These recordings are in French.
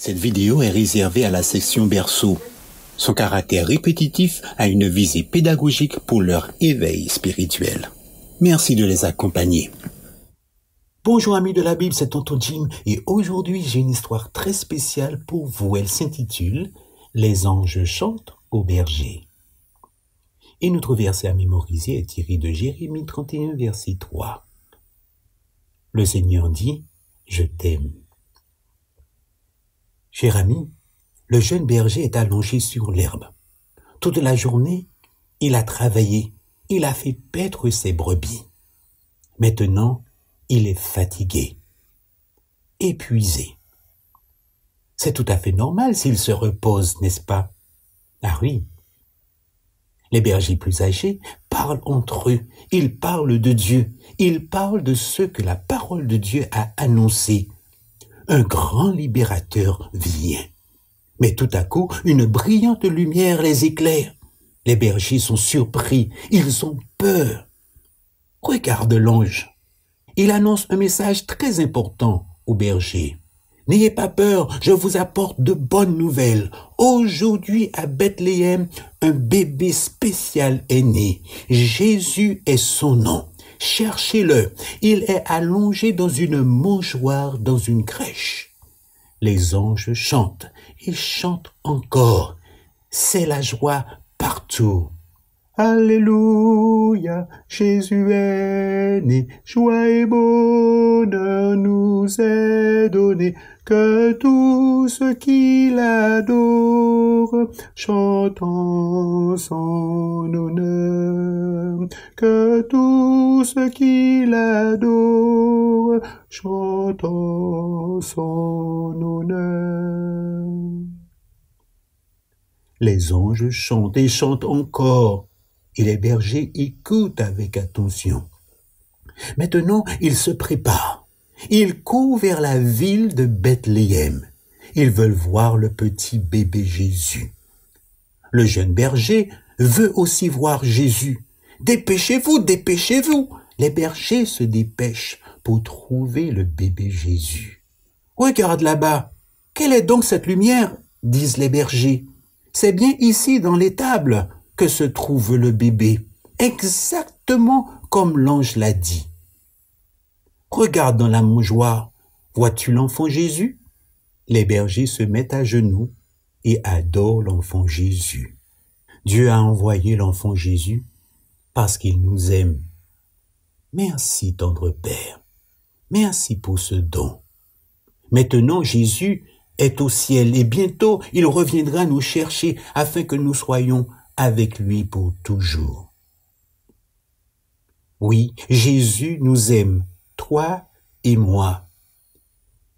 Cette vidéo est réservée à la section berceau. Son caractère répétitif a une visée pédagogique pour leur éveil spirituel. Merci de les accompagner. Bonjour amis de la Bible, c'est Tonton Jim et aujourd'hui j'ai une histoire très spéciale pour vous. Elle s'intitule « Les anges chantent au berger ». Et notre verset à mémoriser est tiré de Jérémie 31, verset 3. Le Seigneur dit « Je t'aime ». Cher ami, le jeune berger est allongé sur l'herbe. Toute la journée, il a travaillé, il a fait paître ses brebis. Maintenant, il est fatigué, épuisé. C'est tout à fait normal s'il se repose, n'est-ce pas? Ah oui. Les bergers plus âgés parlent entre eux, ils parlent de Dieu, ils parlent de ce que la parole de Dieu a annoncé. Un grand libérateur vient. Mais tout à coup, une brillante lumière les éclaire. Les bergers sont surpris, ils ont peur. Regarde l'ange. Il annonce un message très important aux bergers. N'ayez pas peur, je vous apporte de bonnes nouvelles. Aujourd'hui, à Bethléem, un bébé spécial est né. Jésus est son nom. Cherchez-le. Il est allongé dans une mangeoire, dans une crèche. Les anges chantent. Ils chantent encore. C'est la joie partout. Alléluia, Jésus est né, joie et bonheur nous est donné, que tous ceux qui l'adorent chantent en son honneur, que tous ceux qui l'adorent chantent en son honneur. Les anges chantent et chantent encore. Et les bergers écoutent avec attention. Maintenant, ils se préparent. Ils courent vers la ville de Bethléem. Ils veulent voir le petit bébé Jésus. Le jeune berger veut aussi voir Jésus. Dépêchez-vous, dépêchez-vous. Les bergers se dépêchent pour trouver le bébé Jésus. Regarde là-bas. Quelle est donc cette lumière? Disent les bergers. C'est bien ici dans l'étable que se trouve le bébé, exactement comme l'ange l'a dit. Regarde dans la mangeoire, vois-tu l'enfant Jésus? Les bergers se mettent à genoux et adorent l'enfant Jésus. Dieu a envoyé l'enfant Jésus parce qu'il nous aime. Merci, tendre Père. Merci pour ce don. Maintenant, Jésus est au ciel et bientôt, il reviendra nous chercher afin que nous soyons avec lui pour toujours. Oui, Jésus nous aime, toi et moi,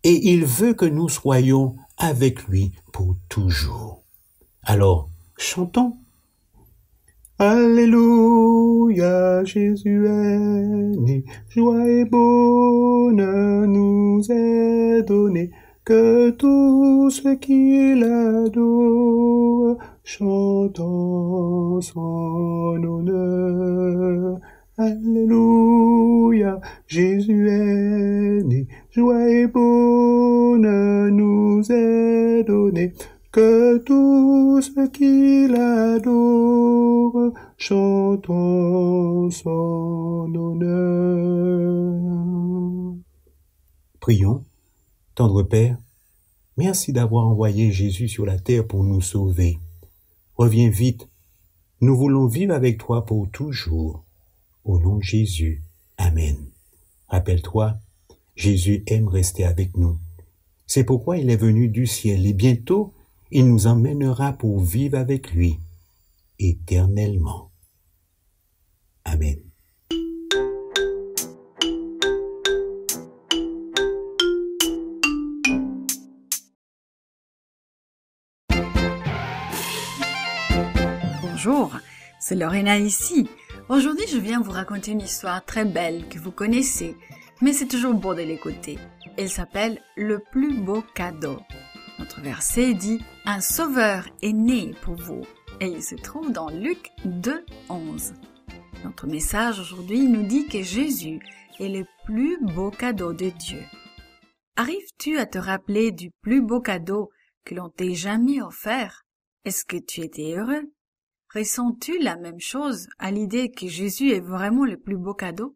et il veut que nous soyons avec lui pour toujours. Alors, chantons. Alléluia, Jésus est né, joie et bonheur nous est donné, que tous ceux qui l'adorent chantent en son honneur. Alléluia, Jésus est né, joie et bonheur nous est donné, que tous ceux qui l'adorent chantent en son honneur. Prions. Tendre Père, merci d'avoir envoyé Jésus sur la terre pour nous sauver. Reviens vite, nous voulons vivre avec toi pour toujours. Au nom de Jésus, Amen. Rappelle-toi, Jésus aime rester avec nous. C'est pourquoi il est venu du ciel et bientôt, il nous emmènera pour vivre avec lui, éternellement. Amen. Bonjour, c'est Lorena ici. Aujourd'hui, je viens vous raconter une histoire très belle que vous connaissez, mais c'est toujours bon de l'écouter. Elle s'appelle « Le plus beau cadeau ». Notre verset dit « Un sauveur est né pour vous » et il se trouve dans Luc 2, 11. Notre message aujourd'hui nous dit que Jésus est le plus beau cadeau de Dieu. Arrives-tu à te rappeler du plus beau cadeau que l'on t'ait jamais offert. Est-ce que tu étais heureux? Ressens-tu la même chose à l'idée que Jésus est vraiment le plus beau cadeau?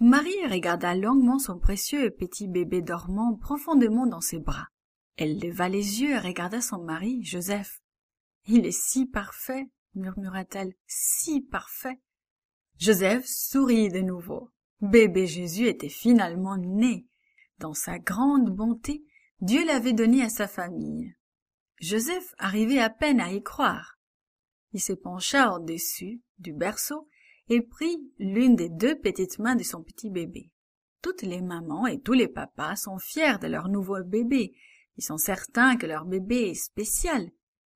Marie regarda longuement son précieux et petit bébé dormant profondément dans ses bras. Elle leva les yeux et regarda son mari, Joseph. « Il est si parfait, » murmura-t-elle, « si parfait. » Joseph sourit de nouveau. Bébé Jésus était finalement né. Dans sa grande bonté, Dieu l'avait donné à sa famille. Joseph arrivait à peine à y croire. Il se pencha au-dessus du berceau et prit l'une des deux petites mains de son petit bébé. Toutes les mamans et tous les papas sont fiers de leur nouveau bébé. Ils sont certains que leur bébé est spécial.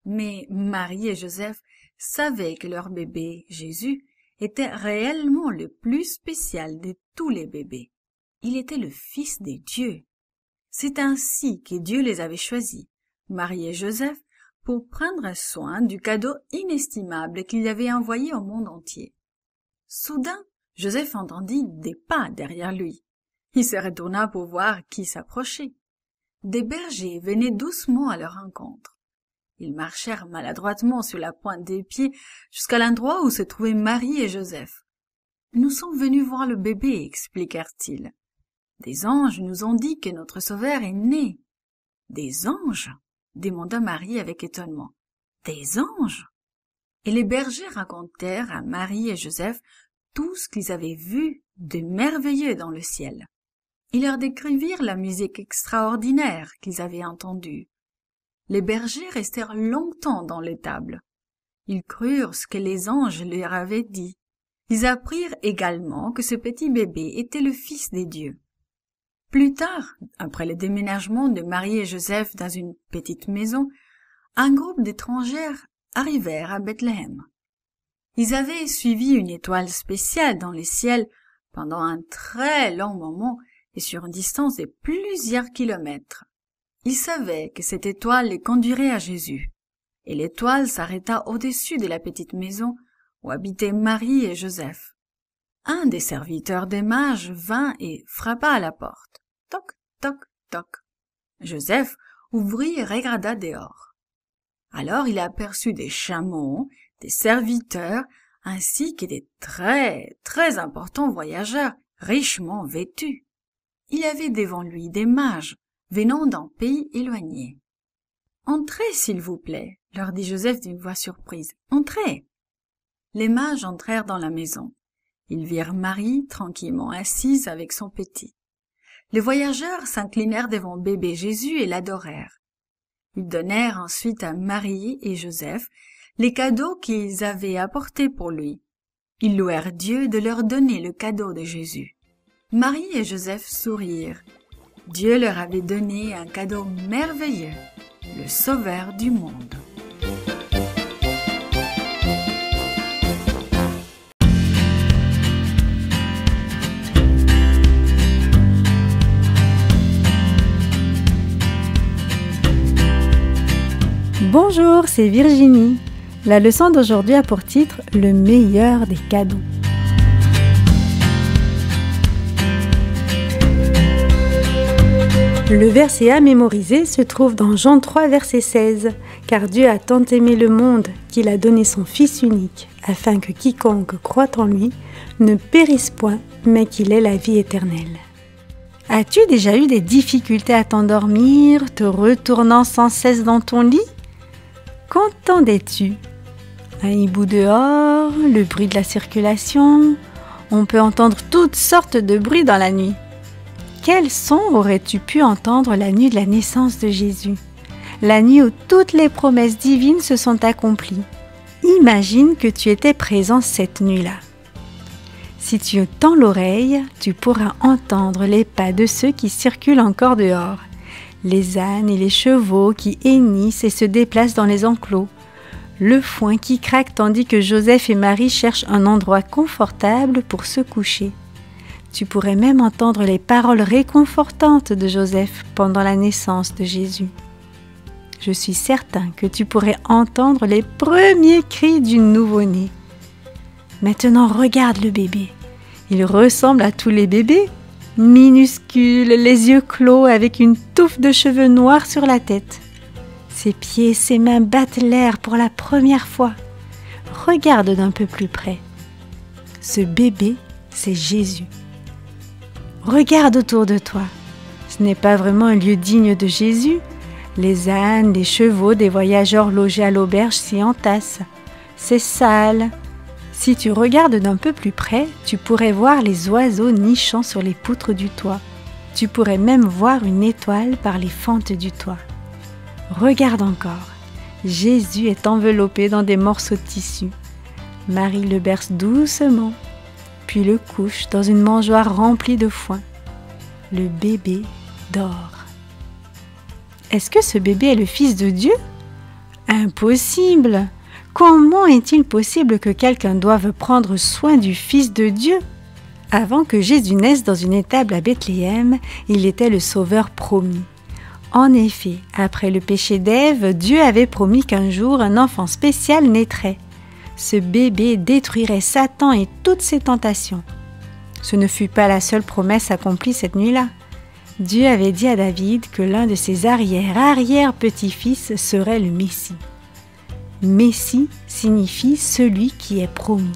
Mais Marie et Joseph savaient que leur bébé, Jésus, était réellement le plus spécial de tous les bébés. Il était le Fils de Dieu. C'est ainsi que Dieu les avait choisis, Marie et Joseph, pour prendre soin du cadeau inestimable qu'il avait envoyé au monde entier. Soudain, Joseph entendit des pas derrière lui. Il se retourna pour voir qui s'approchait. Des bergers venaient doucement à leur rencontre. Ils marchèrent maladroitement sur la pointe des pieds jusqu'à l'endroit où se trouvaient Marie et Joseph. « Nous sommes venus voir le bébé, » expliquèrent-ils. « Des anges nous ont dit que notre sauveur est né. »« Des anges ?» demanda Marie avec étonnement. « Des anges ?» Et les bergers racontèrent à Marie et Joseph tout ce qu'ils avaient vu de merveilleux dans le ciel. Ils leur décrivirent la musique extraordinaire qu'ils avaient entendue. Les bergers restèrent longtemps dans l'étable. Ils crurent ce que les anges leur avaient dit. Ils apprirent également que ce petit bébé était le Fils des dieux. Plus tard, après le déménagement de Marie et Joseph dans une petite maison, un groupe d'étrangères arrivèrent à Bethléem. Ils avaient suivi une étoile spéciale dans le ciel pendant un très long moment et sur une distance de plusieurs kilomètres. Ils savaient que cette étoile les conduirait à Jésus, et l'étoile s'arrêta au-dessus de la petite maison où habitaient Marie et Joseph. Un des serviteurs des mages vint et frappa à la porte. Toc, toc, toc. Joseph ouvrit et regarda dehors. Alors il aperçut des chameaux, des serviteurs, ainsi que des très importants voyageurs richement vêtus. Il y avait devant lui des mages venant d'un pays éloigné. « Entrez, s'il vous plaît, » leur dit Joseph d'une voix surprise. « Entrez !» Les mages entrèrent dans la maison. Ils virent Marie tranquillement assise avec son petit. Les voyageurs s'inclinèrent devant bébé Jésus et l'adorèrent. Ils donnèrent ensuite à Marie et Joseph les cadeaux qu'ils avaient apportés pour lui. Ils louèrent Dieu de leur donner le cadeau de Jésus. Marie et Joseph sourirent. Dieu leur avait donné un cadeau merveilleux, le Sauveur du monde. Bonjour, c'est Virginie. La leçon d'aujourd'hui a pour titre « Le meilleur des cadeaux ». Le verset à mémoriser se trouve dans Jean 3, verset 16. « Car Dieu a tant aimé le monde qu'il a donné son Fils unique, afin que quiconque croit en lui ne périsse point, mais qu'il ait la vie éternelle. » As-tu déjà eu des difficultés à t'endormir, te retournant sans cesse dans ton lit? Qu'entendais-tu? Un hibou dehors, le bruit de la circulation. On peut entendre toutes sortes de bruits dans la nuit. Quel son aurais-tu pu entendre la nuit de la naissance de Jésus? La nuit où toutes les promesses divines se sont accomplies. Imagine que tu étais présent cette nuit-là. Si tu tends l'oreille, tu pourras entendre les pas de ceux qui circulent encore dehors. Les ânes et les chevaux qui hennissent et se déplacent dans les enclos. Le foin qui craque tandis que Joseph et Marie cherchent un endroit confortable pour se coucher. Tu pourrais même entendre les paroles réconfortantes de Joseph pendant la naissance de Jésus. Je suis certain que tu pourrais entendre les premiers cris du nouveau-né. Maintenant, regarde le bébé. Il ressemble à tous les bébés, minuscule, les yeux clos avec une touffe de cheveux noirs sur la tête. Ses pieds et ses mains battent l'air pour la première fois. Regarde d'un peu plus près. Ce bébé, c'est Jésus. Regarde autour de toi. Ce n'est pas vraiment un lieu digne de Jésus. Les ânes, les chevaux des voyageurs logés à l'auberge s'y entassent. C'est sale. Si tu regardes d'un peu plus près, tu pourrais voir les oiseaux nichant sur les poutres du toit. Tu pourrais même voir une étoile par les fentes du toit. Regarde encore. Jésus est enveloppé dans des morceaux de tissu. Marie le berce doucement, puis le couche dans une mangeoire remplie de foin. Le bébé dort. Est-ce que ce bébé est le Fils de Dieu? Impossible! Comment est-il possible que quelqu'un doive prendre soin du Fils de Dieu? Avant que Jésus naisse dans une étable à Bethléem, il était le Sauveur promis. En effet, après le péché d'Ève, Dieu avait promis qu'un jour un enfant spécial naîtrait. Ce bébé détruirait Satan et toutes ses tentations. Ce ne fut pas la seule promesse accomplie cette nuit-là. Dieu avait dit à David que l'un de ses arrière-petits-fils serait le Messie. Messie signifie celui qui est promis.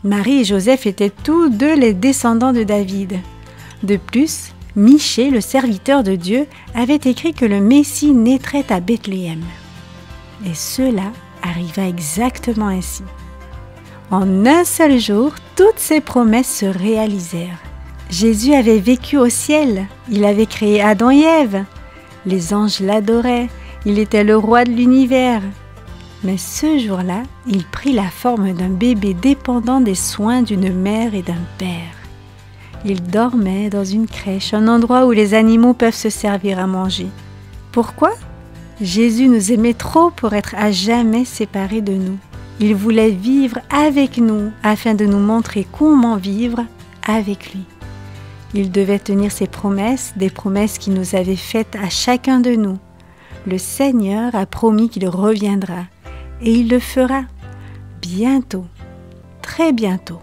Marie et Joseph étaient tous deux les descendants de David. De plus, Michée, le serviteur de Dieu, avait écrit que le Messie naîtrait à Bethléem. Et cela arriva exactement ainsi. En un seul jour, toutes ces promesses se réalisèrent. Jésus avait vécu au ciel, il avait créé Adam et Ève. Les anges l'adoraient, il était le roi de l'univers. Mais ce jour-là, il prit la forme d'un bébé dépendant des soins d'une mère et d'un père. Il dormait dans une crèche, un endroit où les animaux peuvent se servir à manger. Pourquoi? Jésus nous aimait trop pour être à jamais séparés de nous. Il voulait vivre avec nous afin de nous montrer comment vivre avec lui. Il devait tenir ses promesses, des promesses qu'il nous avait faites à chacun de nous. Le Seigneur a promis qu'il reviendra et il le fera bientôt, très bientôt.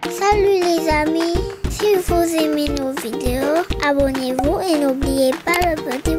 Salut les amis, si vous aimez nos vidéos, abonnez-vous et n'oubliez pas le petit